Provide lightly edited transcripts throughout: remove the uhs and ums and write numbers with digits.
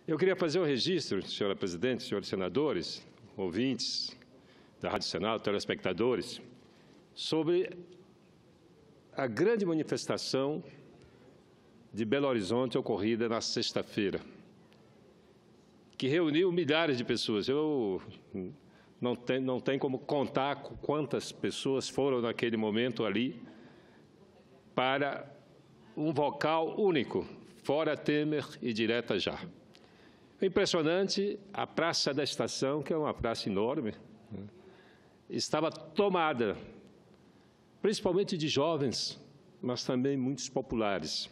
Eu queria fazer um registro, senhora presidente, senhores senadores, ouvintes da Rádio Senado, telespectadores, sobre a grande manifestação de Belo Horizonte ocorrida na sexta-feira, que reuniu milhares de pessoas. Eu não tenho como contar quantas pessoas foram naquele momento ali para um vocal único, fora Temer e direta já. Impressionante, a Praça da Estação, que é uma praça enorme, estava tomada, principalmente de jovens, mas também muitos populares.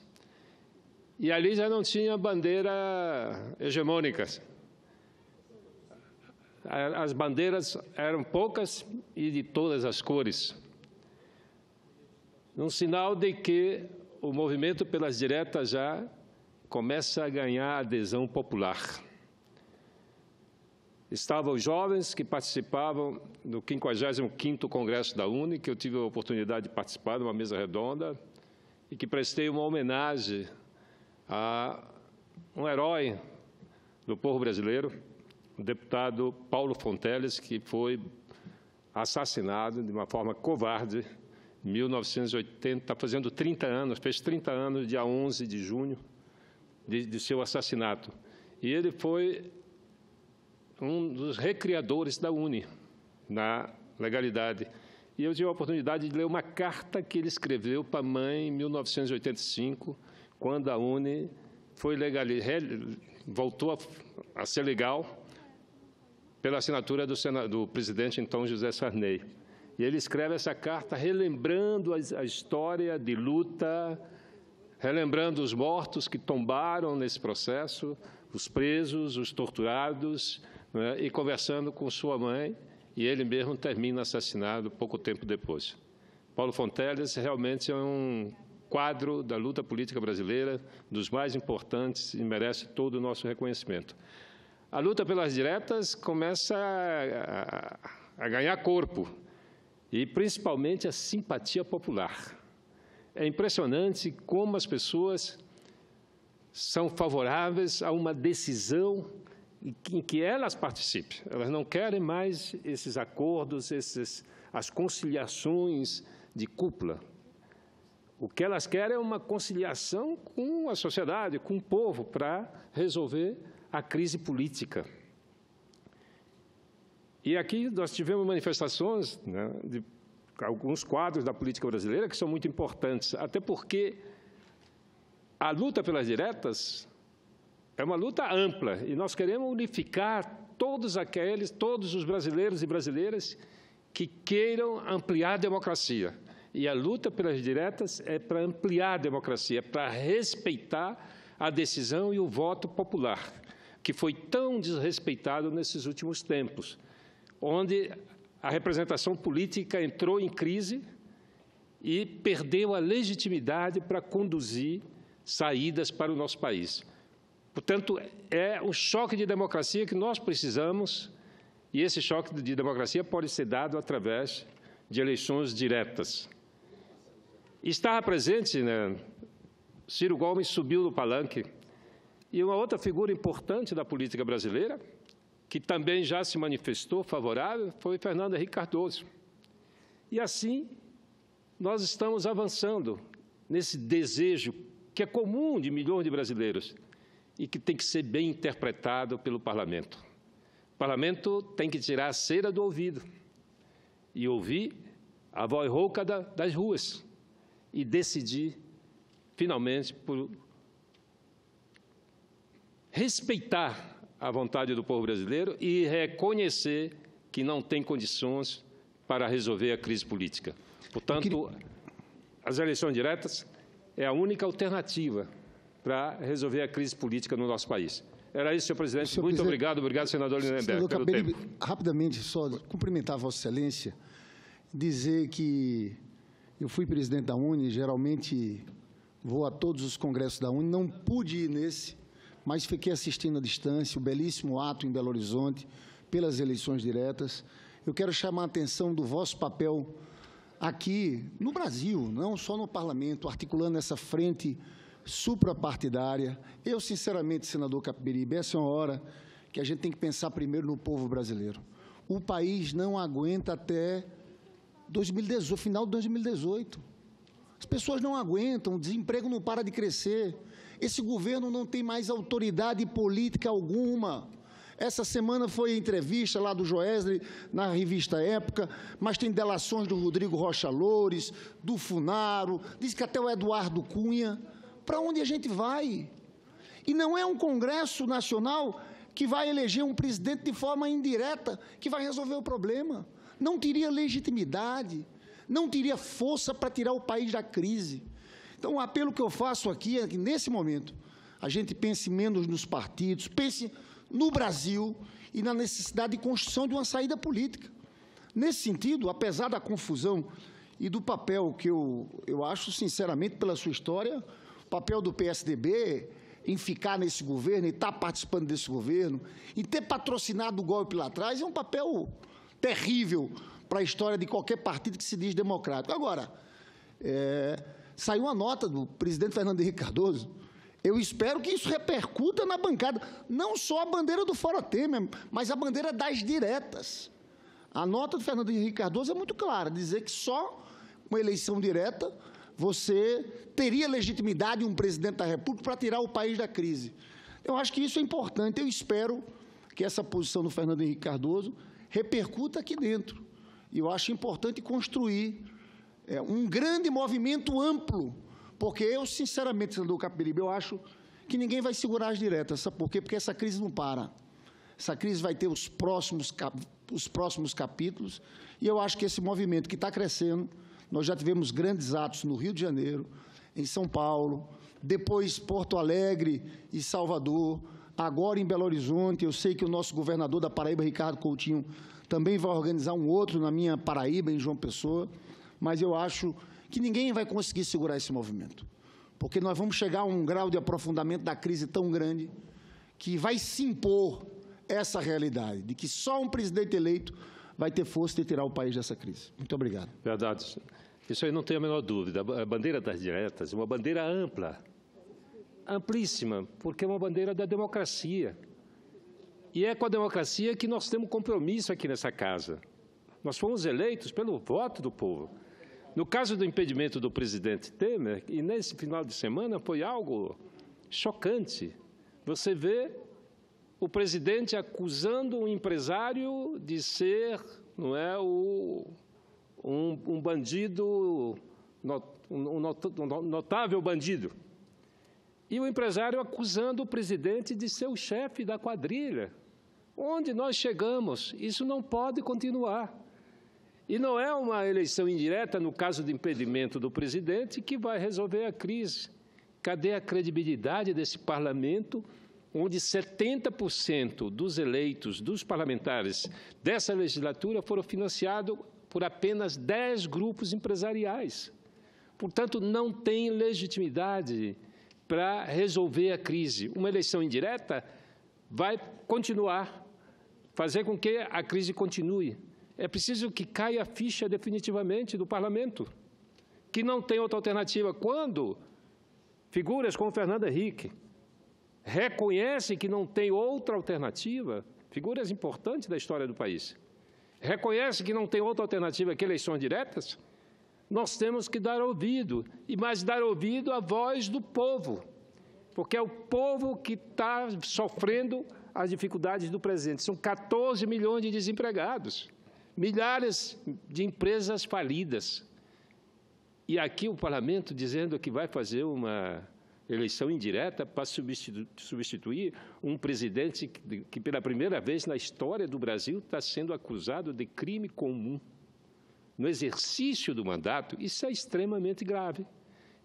E ali já não tinha bandeira hegemônica. As bandeiras eram poucas e de todas as cores. Um sinal de que o movimento pelas diretas já começa a ganhar adesão popular. Estavam os jovens que participavam do 55º Congresso da UNE, que eu tive a oportunidade de participar de uma mesa redonda e que prestei uma homenagem a um herói do povo brasileiro, o deputado Paulo Fonteles, que foi assassinado de uma forma covarde em 1980, está fazendo 30 anos, fez 30 anos, dia 11 de junho, de seu assassinato. E ele foi um dos recriadores da UNE, na legalidade. E eu tive a oportunidade de ler uma carta que ele escreveu para a mãe em 1985, quando a UNE foi voltou a ser legal pela assinatura do presidente, então, José Sarney. E ele escreve essa carta relembrando a história de luta, relembrando os mortos que tombaram nesse processo, os presos, os torturados, né, e conversando com sua mãe, e ele mesmo termina assassinado pouco tempo depois. Paulo Fonteles realmente é um quadro da luta política brasileira, dos mais importantes, e merece todo o nosso reconhecimento. A luta pelas diretas começa a ganhar corpo, e principalmente a simpatia popular. É impressionante como as pessoas são favoráveis a uma decisão em que elas participem. Elas não querem mais esses acordos, as conciliações de cúpula. O que elas querem é uma conciliação com a sociedade, com o povo, para resolver a crise política. E aqui nós tivemos manifestações, né, de alguns quadros da política brasileira que são muito importantes, até porque a luta pelas diretas é uma luta ampla e nós queremos unificar todos os brasileiros e brasileiras que queiram ampliar a democracia. E a luta pelas diretas é para ampliar a democracia, para respeitar a decisão e o voto popular, que foi tão desrespeitado nesses últimos tempos, onde a representação política entrou em crise e perdeu a legitimidade para conduzir saídas para o nosso país. Portanto, é um choque de democracia que nós precisamos, e esse choque de democracia pode ser dado através de eleições diretas. Estava presente, né, Ciro Gomes subiu no palanque, e uma outra figura importante da política brasileira, que também já se manifestou favorável, foi Fernando Henrique Cardoso. E assim, nós estamos avançando nesse desejo que é comum de milhões de brasileiros e que tem que ser bem interpretado pelo Parlamento. O Parlamento tem que tirar a cera do ouvido e ouvir a voz rouca das ruas e decidir, finalmente, por respeitar a vontade do povo brasileiro e reconhecer que não tem condições para resolver a crise política. Portanto, as eleições diretas é a única alternativa para resolver a crise política no nosso país. Era isso, senhor presidente. Muito obrigado. Obrigado, senador Lindenberg, pelo tempo. Rapidamente, só cumprimentar a Vossa Excelência, dizer que eu fui presidente da UNE, geralmente vou a todos os congressos da UNE, não pude ir nesse, mas fiquei assistindo à distância o belíssimo ato em Belo Horizonte pelas eleições diretas. Eu quero chamar a atenção do vosso papel aqui no Brasil, não só no Parlamento, articulando essa frente suprapartidária. Eu, sinceramente, senador Capiberibe, essa é uma hora que a gente tem que pensar primeiro no povo brasileiro. O país não aguenta até 2018, final de 2018. As pessoas não aguentam, o desemprego não para de crescer. Esse governo não tem mais autoridade política alguma. Essa semana foi a entrevista lá do Joesley, na revista Época, mas tem delações do Rodrigo Rocha Loures, do Funaro, diz que até o Eduardo Cunha. Para onde a gente vai? E não é um Congresso Nacional que vai eleger um presidente de forma indireta que vai resolver o problema. Não teria legitimidade, não teria força para tirar o país da crise. Então, o apelo que eu faço aqui é que, nesse momento, a gente pense menos nos partidos, pense no Brasil e na necessidade de construção de uma saída política. Nesse sentido, apesar da confusão e do papel que eu acho, sinceramente, pela sua história, o papel do PSDB em ficar nesse governo, e estar participando desse governo, e ter patrocinado o golpe lá atrás, é um papel terrível para a história de qualquer partido que se diz democrático. Agora, saiu uma nota do presidente Fernando Henrique Cardoso. Eu espero que isso repercuta na bancada, não só a bandeira do Fora Temer, mas a bandeira das diretas. A nota do Fernando Henrique Cardoso é muito clara, dizer que só uma eleição direta você teria legitimidade, um presidente da República, para tirar o país da crise. Eu acho que isso é importante. Eu espero que essa posição do Fernando Henrique Cardoso repercuta aqui dentro. E eu acho importante construir um grande movimento amplo, porque eu, sinceramente, senador Capiberibe, eu acho que ninguém vai segurar as diretas. Sabe por quê? Porque essa crise não para. Essa crise vai ter os próximos capítulos, e eu acho que esse movimento que está crescendo, nós já tivemos grandes atos no Rio de Janeiro, em São Paulo, depois Porto Alegre e Salvador, agora em Belo Horizonte. Eu sei que o nosso governador da Paraíba, Ricardo Coutinho, também vai organizar um outro na minha Paraíba, em João Pessoa, mas eu acho que ninguém vai conseguir segurar esse movimento, porque nós vamos chegar a um grau de aprofundamento da crise tão grande que vai se impor essa realidade, de que só um presidente eleito vai ter força de tirar o país dessa crise. Muito obrigado. Verdade. Isso aí não tem a menor dúvida. A bandeira das diretas é uma bandeira ampla, amplíssima, porque é uma bandeira da democracia. E é com a democracia que nós temos compromisso aqui nessa casa. Nós fomos eleitos pelo voto do povo. No caso do impedimento do presidente Temer, e nesse final de semana foi algo chocante. Você vê o presidente acusando um empresário de ser, não é, um bandido, um notável bandido. E o empresário acusando o presidente de ser o chefe da quadrilha. Onde nós chegamos? Isso não pode continuar. E não é uma eleição indireta, no caso de impedimento do presidente, que vai resolver a crise. Cadê a credibilidade desse parlamento, onde 70% dos eleitos, dos parlamentares dessa legislatura foram financiados por apenas 10 grupos empresariais? Portanto, não tem legitimidade para resolver a crise. Uma eleição indireta vai continuar, fazer com que a crise continue. É preciso que caia a ficha definitivamente do parlamento, que não tem outra alternativa. Quando figuras como Fernando Henrique reconhecem que não tem outra alternativa, figuras importantes da história do país, reconhecem que não tem outra alternativa que eleições diretas, nós temos que dar ouvido, e mais dar ouvido à voz do povo, porque é o povo que está sofrendo as dificuldades do presente. São 14 milhões de desempregados, milhares de empresas falidas. E aqui o parlamento dizendo que vai fazer uma eleição indireta para substituir um presidente que pela primeira vez na história do Brasil está sendo acusado de crime comum no exercício do mandato. Isso é extremamente grave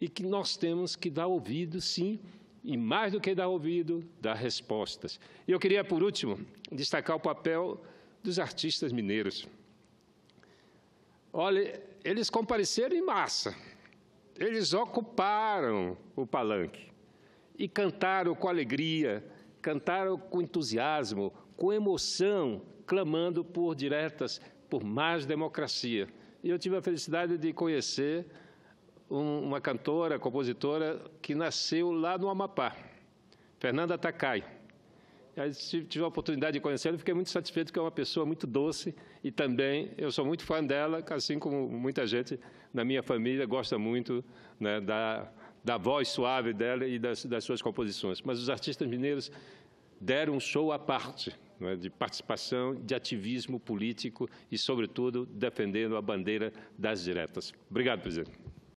e que nós temos que dar ouvido, sim, e mais do que dar ouvido, dar respostas. E eu queria, por último, destacar o papel dos artistas mineiros. Olha, eles compareceram em massa, eles ocuparam o palanque e cantaram com alegria, cantaram com entusiasmo, com emoção, clamando por diretas, por mais democracia. E eu tive a felicidade de conhecer uma cantora, compositora, que nasceu lá no Amapá, Fernanda Takai. Aí tive a oportunidade de conhecê-la e fiquei muito satisfeito, porque é uma pessoa muito doce e também eu sou muito fã dela, assim como muita gente na minha família gosta muito, né, da voz suave dela e das suas composições. Mas os artistas mineiros deram um show à parte, né, de participação, de ativismo político e, sobretudo, defendendo a bandeira das diretas. Obrigado, presidente.